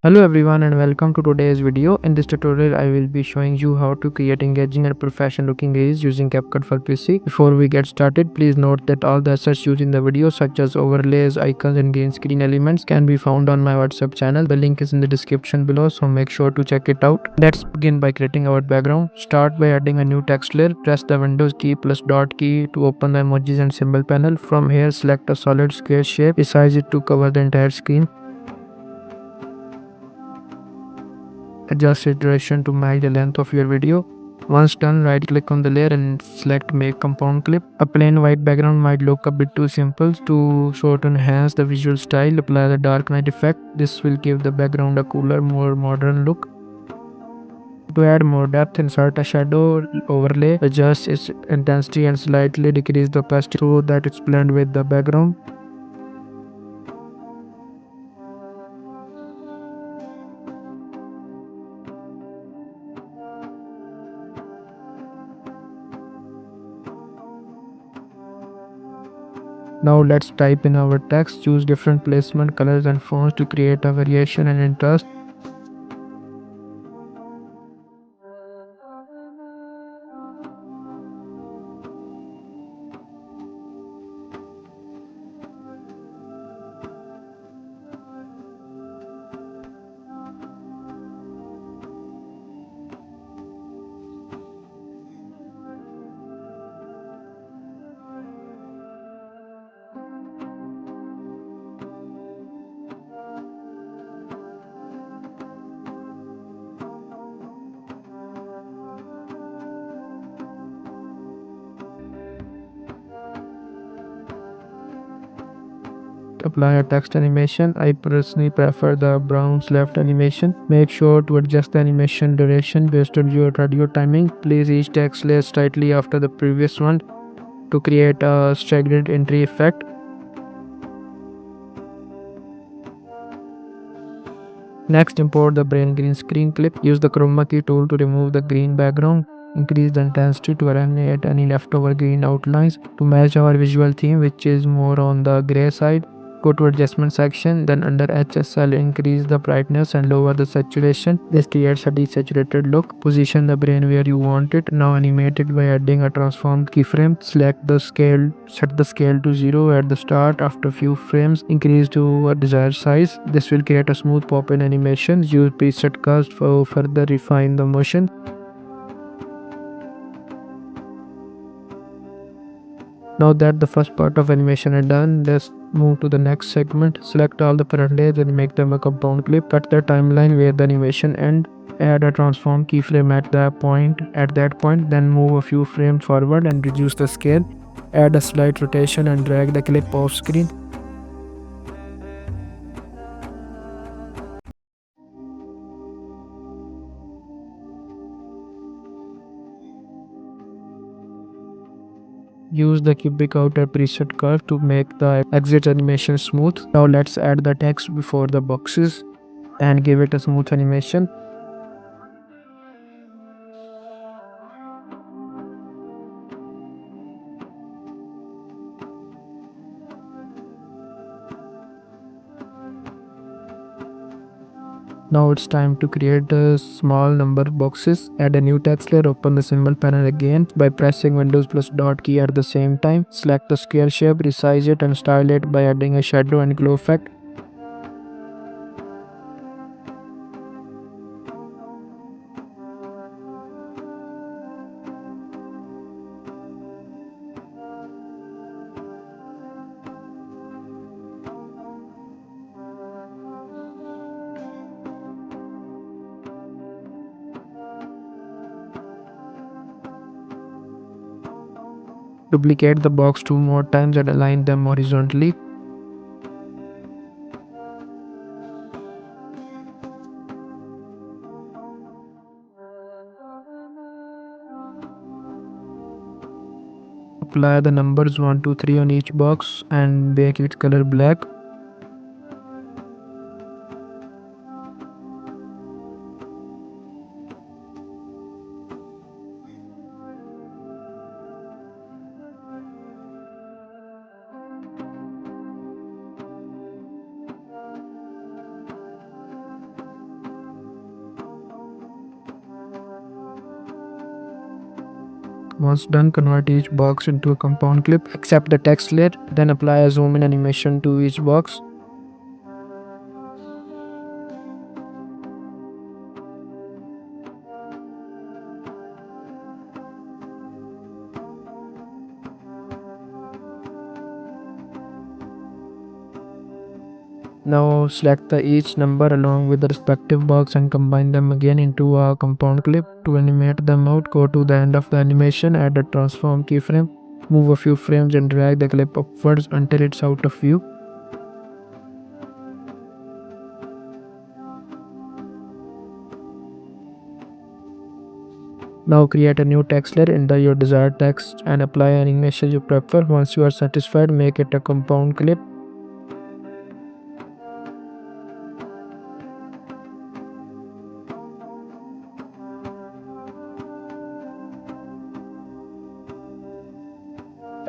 Hello everyone and welcome to today's video. In this tutorial I will be showing you how to create engaging and professional looking reels using CapCut for PC. Before we get started, please note that all the assets used in the video such as overlays, icons and green screen elements can be found on my WhatsApp channel. The link is in the description below, so make sure to check it out. Let's begin by creating our background. Start by adding a new text layer. Press the Windows key plus dot key to open the emojis and symbol panel. From here select a solid square shape, resize it to cover the entire screen. Adjust its duration to match the length of your video. Once done, right click on the layer and select make compound clip. A plain white background might look a bit too simple, so to enhance the visual style, apply the dark night effect. This will give the background a cooler, more modern look. To add more depth, insert a shadow overlay, adjust its intensity and slightly decrease the opacity so that it's blend with the background. Now let's type in our text. Choose different placement, colors and fonts to create a variation and interest. Apply a text animation. I personally prefer the Brown's left animation. Make sure to adjust the animation duration based on your radio timing. Place each text layer slightly after the previous one to create a staggered entry effect. Next, import the brain green screen clip. Use the chroma key tool to remove the green background. Increase the intensity to eliminate any leftover green outlines to match our visual theme, which is more on the gray side. Go to adjustment section, then under HSL increase the brightness and lower the saturation. This creates a desaturated look. Position the brain where you want it. Now animate it by adding a transformed keyframe. Select the scale, set the scale to 0 at the start. After few frames, increase to a desired size. This will create a smooth pop-in animation. Use preset cast for further refine the motion. Now that the first part of animation is done, let's move to the next segment. Select all the front layers and make them a compound clip. Cut the timeline where the animation ends. Add a transform keyframe at that point, then move a few frames forward and reduce the scale. Add a slight rotation and drag the clip off screen. Use the cubic outer preset curve to make the exit animation smooth. Now let's add the text before the boxes and give it a smooth animation. Now it's time to create a small number boxes. Add a new text layer, open the symbol panel again by pressing Windows plus dot key at the same time. Select the square shape, resize it and style it by adding a shadow and glow effect. Duplicate the box 2 more times and align them horizontally. Apply the numbers 1, 2, 3 on each box and make its color black. Once done, convert each box into a compound clip, except the text layer, then apply a zoom in animation to each box. Now select the each number along with the respective box and combine them again into a compound clip. To animate them out, go to the end of the animation, add a transform keyframe, move a few frames and drag the clip upwards until it's out of view. Now create a new text layer, enter your desired text and apply an animation you prefer. Once you are satisfied, make it a compound clip.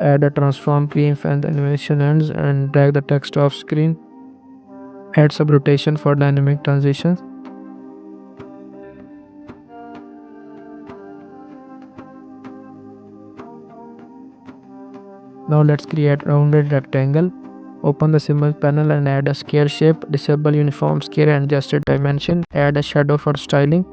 Add a transform key when the animation ends and drag the text off screen. Add some rotation for dynamic transitions. Now let's create rounded rectangle. Open the symbol panel and add a scale shape. Disable uniform scale and adjust its dimension. Add a shadow for styling.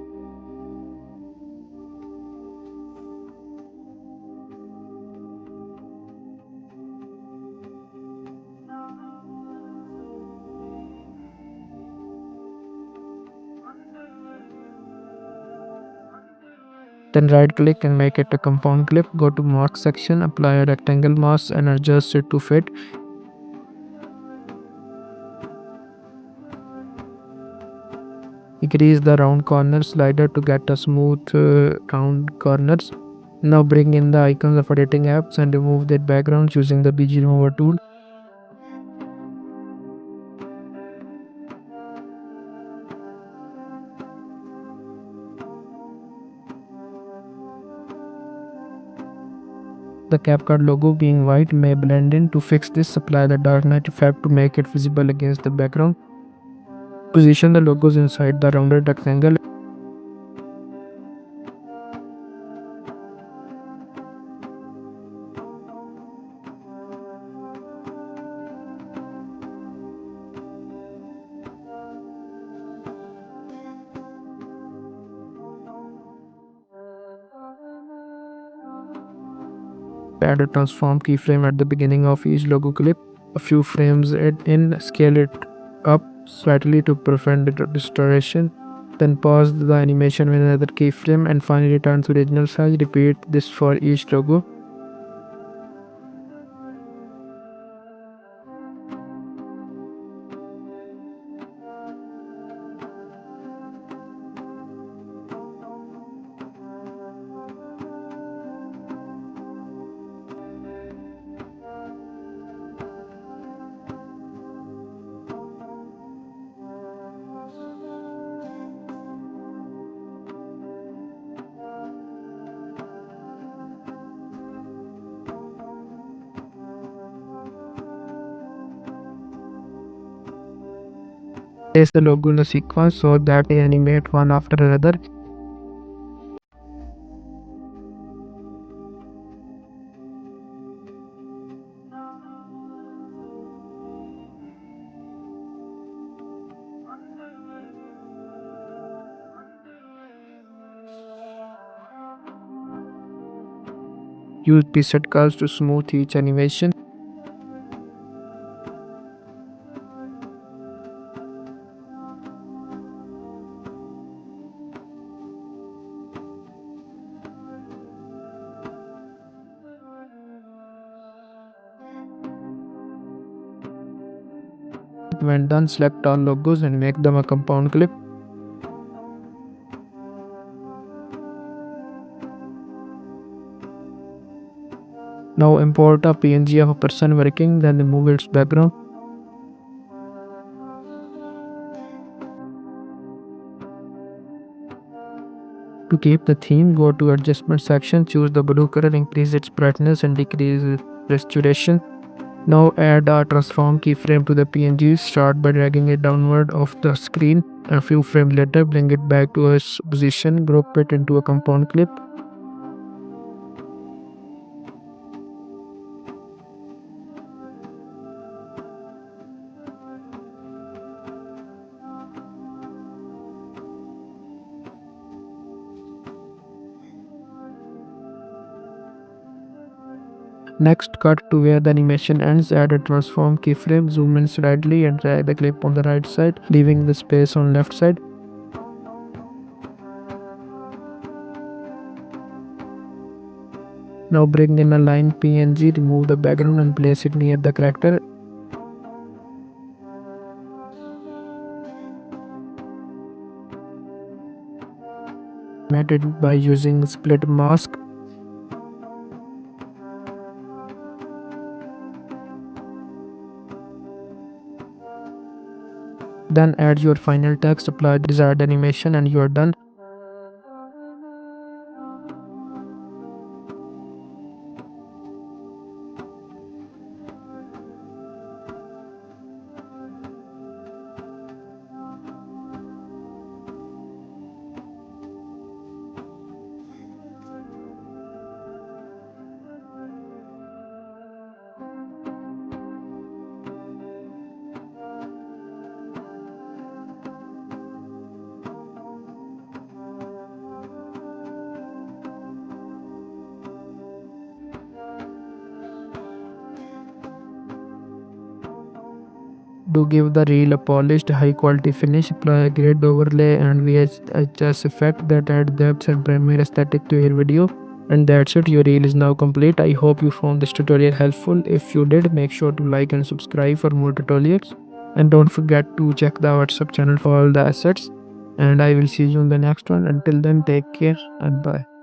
Then right click and make it a compound clip. Go to mask section, apply a rectangle mask and adjust it to fit. Increase the round corner slider to get a smooth round corners. Now bring in the icons of editing apps and remove their backgrounds using the BG remover tool. The CapCut logo being white may blend in. To fix this, apply the dark night effect to make it visible against the background. Position the logos inside the rounded rectangle. Add a transform keyframe at the beginning of each logo clip. A few frames in, scale it up slightly to prevent distortion. Then pause the animation with another keyframe and finally return to original size. Repeat this for each logo. Place the logo in a sequence so that they animate one after another. Use preset curves to smooth each animation. When done, select all logos and make them a compound clip. Now import a PNG of a person working, then remove its background. To keep the theme, go to adjustment section, choose the blue color, increase its brightness and decrease restoration. Now add a transform keyframe to the PNG. Start by dragging it downward off the screen. A few frames later, bring it back to its position, group it into a compound clip. Next, cut to where the animation ends, add a transform keyframe, zoom in slightly and drag the clip on the right side, leaving the space on left side. Now bring in a line PNG, remove the background and place it near the character. Method by using split mask. Then add your final text, apply the desired animation and you are done. To give the reel a polished, high quality finish, apply a grid overlay and VHS effect that add depth and primary aesthetic to your video. And that's it, your reel is now complete. I hope you found this tutorial helpful. If you did, make sure to like and subscribe for more tutorials. And don't forget to check the WhatsApp channel for all the assets. And I will see you in the next one. Until then, take care and bye.